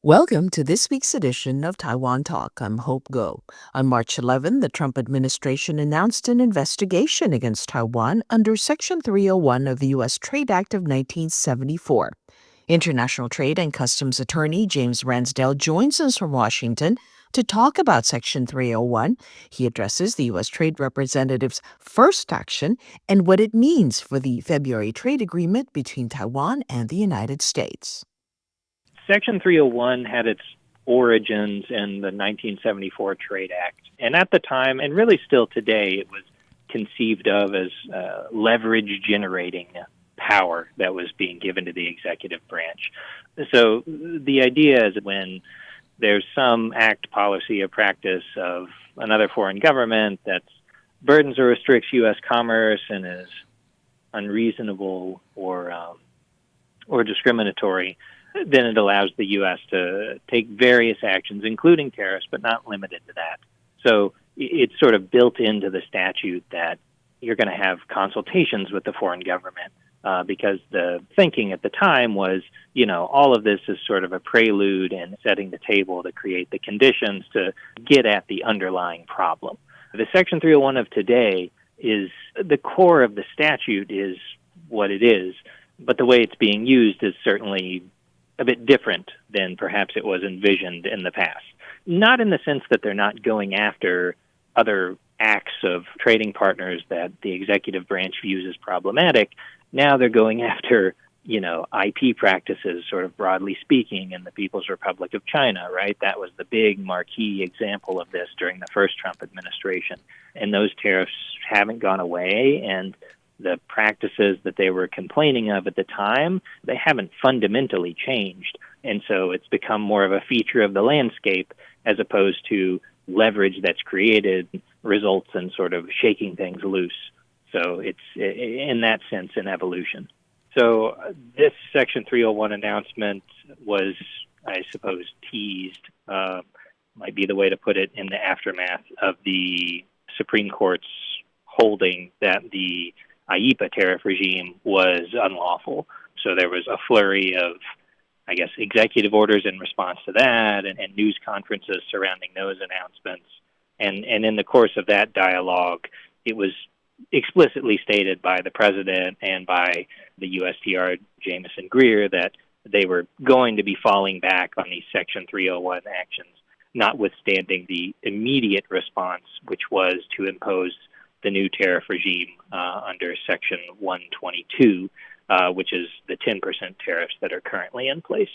Welcome to this week's edition of Taiwan Talk. I'm Hope Go. On March 11, the Trump administration announced an investigation against Taiwan under Section 301 of the U.S. Trade Act of 1974. International Trade and Customs Attorney James Ransdell joins us from Washington to talk about Section 301. He addresses the U.S. Trade Representative's first action and what it means for the February trade agreement between Taiwan and the United States. Section 301 had its origins in the 1974 Trade Act. And at the time, and really still today, it was conceived of as leverage generating power that was being given to the executive branch. So the idea is when there's some act, policy, or practice of another foreign government that burdens or restricts U.S. commerce and is unreasonable or discriminatory, then it allows the U.S. to take various actions, including tariffs, but not limited to that. So it's sort of built into the statute that you're going to have consultations with the foreign government because the thinking at the time was, all of this is sort of a prelude and setting the table to create the conditions to get at the underlying problem. The Section 301 of today is the core of the statute is what it is, but the way it's being used is certainly a bit different than perhaps it was envisioned in the past. Not in the sense that they're not going after other acts of trading partners that the executive branch views as problematic. Now they're going after, IP practices, sort of broadly speaking, in the People's Republic of China, right? That was the big marquee example of this during the first Trump administration. And those tariffs haven't gone away, and the practices that they were complaining of at the time, they haven't fundamentally changed. And so it's become more of a feature of the landscape as opposed to leverage that's created results in sort of shaking things loose. So it's, in that sense, an evolution. So this Section 301 announcement was, I suppose, teased, might be the way to put it, in the aftermath of the Supreme Court's holding that the IEEPA tariff regime was unlawful. So there was a flurry of, executive orders in response to that and news conferences surrounding those announcements. And in the course of that dialogue, it was explicitly stated by the president and by the USTR, Jamieson Greer, that they were going to be falling back on these Section 301 actions, notwithstanding the immediate response, which was to impose the new tariff regime under Section 122, which is the 10% tariffs that are currently in place.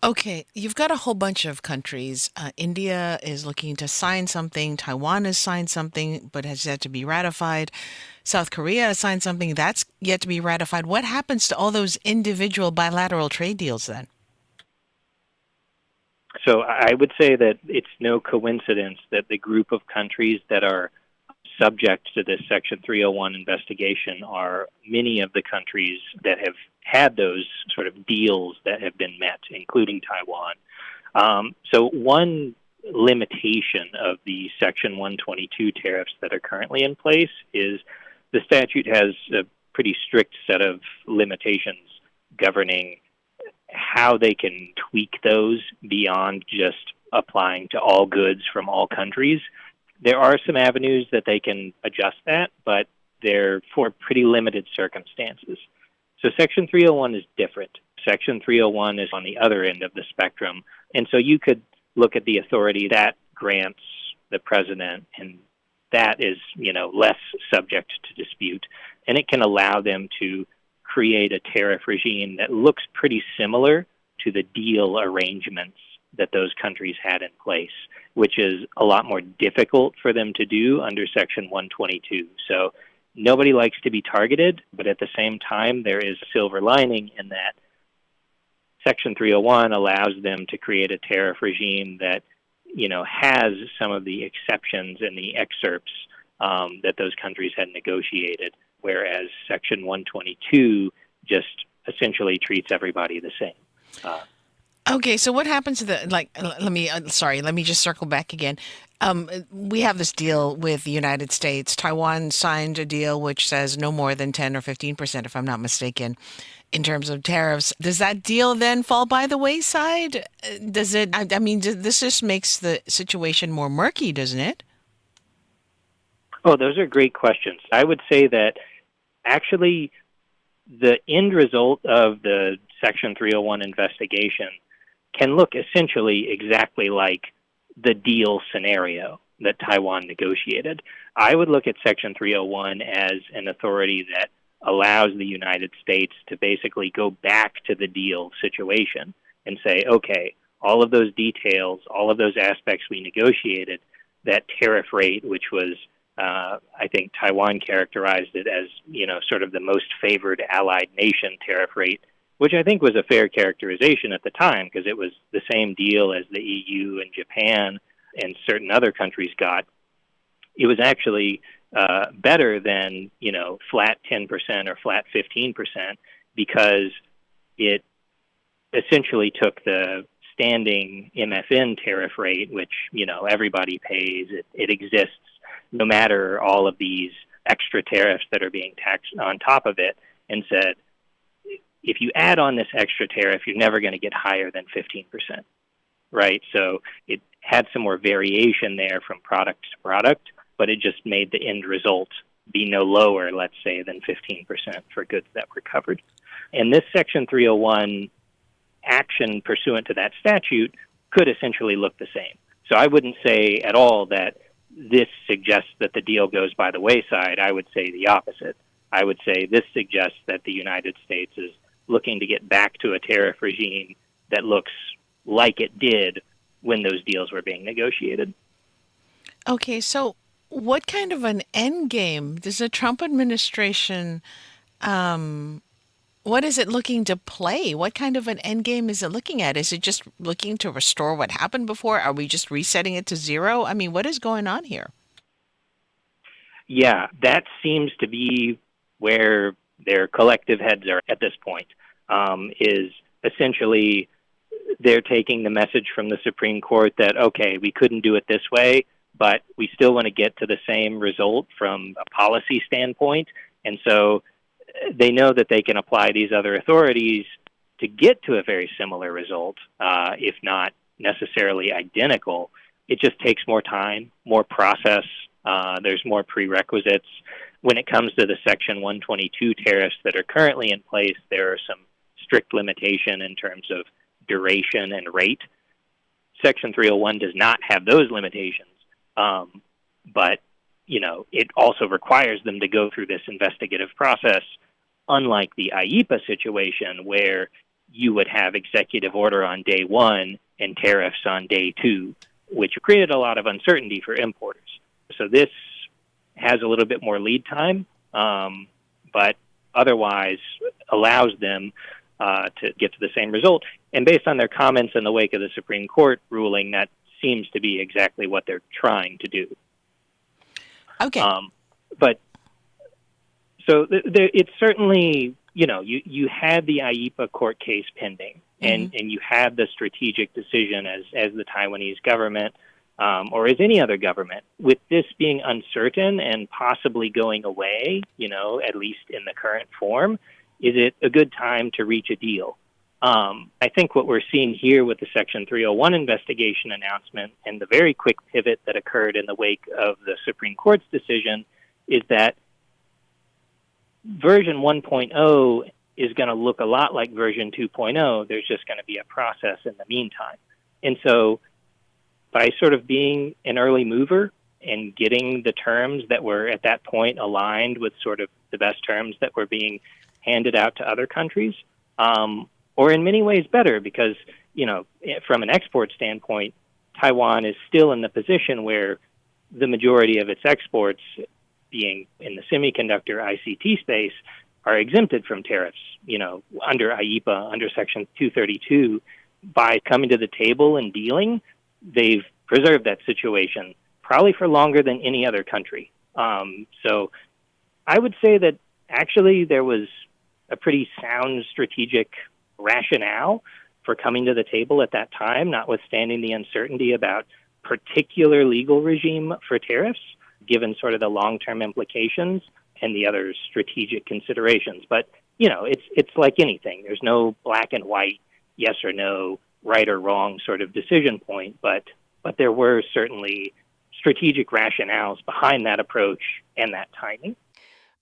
Okay, you've got a whole bunch of countries. India is looking to sign something. Taiwan has signed something, but has yet to be ratified. South Korea has signed something that's yet to be ratified. What happens to all those individual bilateral trade deals then? So I would say that it's no coincidence that the group of countries that are subject to this Section 301 investigation are many of the countries that have had those sort of deals that have been met, including Taiwan. So one limitation of the Section 122 tariffs that are currently in place is the statute has a pretty strict set of limitations governing how they can tweak those beyond just applying to all goods from all countries. There are some avenues that they can adjust that, but they're for pretty limited circumstances. So Section 301 is different. Section 301 is on the other end of the spectrum. And so you could look at the authority that grants the president, and that is, less subject to dispute. And it can allow them to create a tariff regime that looks pretty similar to the deal arrangements that those countries had in place, which is a lot more difficult for them to do under Section 122. So nobody likes to be targeted, but at the same time, there is a silver lining in that Section 301 allows them to create a tariff regime that, has some of the exceptions in the excerpts that those countries had negotiated, whereas Section 122 just essentially treats everybody the same. Okay, so what happens to let me just circle back again. We have this deal with the United States. Taiwan signed a deal which says no more than 10 or 15%, if I'm not mistaken. in terms of tariffs. Does that deal then fall by the wayside? Does it? I mean, this just makes the situation more murky, doesn't it? Oh, those are great questions. I would say that actually the end result of the Section 301 investigation can look essentially exactly like the deal scenario that Taiwan negotiated. I would look at Section 301 as an authority that allows the United States to basically go back to the deal situation and say, okay, all of those details, all of those aspects we negotiated, that tariff rate, which was, I think Taiwan characterized it as, sort of the most favored allied nation tariff rate, which I think was a fair characterization at the time because it was the same deal as the EU and Japan and certain other countries got. It was actually better than, flat 10% or flat 15% because it essentially took the standing MFN tariff rate, which, everybody pays. It exists no matter all of these extra tariffs that are being taxed on top of it, and said, if you add on this extra tariff, you're never going to get higher than 15%, right? So it had some more variation there from product to product, but it just made the end result be no lower, let's say, than 15% for goods that were covered. And this Section 301 action pursuant to that statute could essentially look the same. So I wouldn't say at all that this suggests that the deal goes by the wayside. I would say the opposite. I would say this suggests that the United States is looking to get back to a tariff regime that looks like it did when those deals were being negotiated. Okay, so what kind of an end game does the Trump administration, what is it looking to play? What kind of an end game is it looking at? Is it just looking to restore what happened before? Are we just resetting it to zero? I mean, what is going on here? Yeah, that seems to be where their collective heads are at this point, is essentially they're taking the message from the Supreme Court that, okay, we couldn't do it this way, but we still want to get to the same result from a policy standpoint. And so they know that they can apply these other authorities to get to a very similar result, if not necessarily identical. It just takes more time, more process. There's more prerequisites. When it comes to the Section 122 tariffs that are currently in place, there are some strict limitation in terms of duration and rate. Section 301 does not have those limitations, but it also requires them to go through this investigative process, unlike the IEEPA situation where you would have executive order on day one and tariffs on day two, which created a lot of uncertainty for importers. So this has a little bit more lead time, but otherwise allows them to get to the same result. And based on their comments in the wake of the Supreme Court ruling, that seems to be exactly what they're trying to do. Okay. But so it's certainly, you had the IEEPA court case pending, and you had the strategic decision as the Taiwanese government, or as any other government, with this being uncertain and possibly going away, at least in the current form, is it a good time to reach a deal? I think what we're seeing here with the Section 301 investigation announcement and the very quick pivot that occurred in the wake of the Supreme Court's decision is that version 1.0 is going to look a lot like version 2.0. There's just going to be a process in the meantime. And so by sort of being an early mover and getting the terms that were at that point aligned with sort of the best terms that were being handed out to other countries, or in many ways better because, from an export standpoint, Taiwan is still in the position where the majority of its exports, being in the semiconductor ICT space, are exempted from tariffs, under IEEPA, under Section 232. By coming to the table and dealing, they've preserved that situation probably for longer than any other country. So I would say that actually there was a pretty sound strategic rationale for coming to the table at that time, notwithstanding the uncertainty about particular legal regime for tariffs, given sort of the long-term implications and the other strategic considerations. But it's like anything. There's no black and white, yes or no, right or wrong sort of decision point, but there were certainly strategic rationales behind that approach and that timing.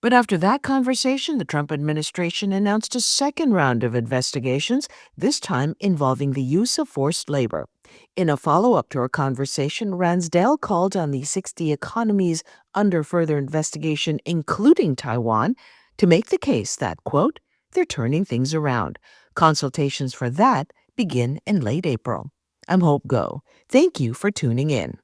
But after that conversation, the Trump administration announced a second round of investigations, this time involving the use of forced labor. In a follow up to our conversation, Ransdell called on the 60 economies under further investigation, including Taiwan, to make the case that, quote, they're turning things around. Consultations for that begin in late April. I'm Hope Go. Thank you for tuning in.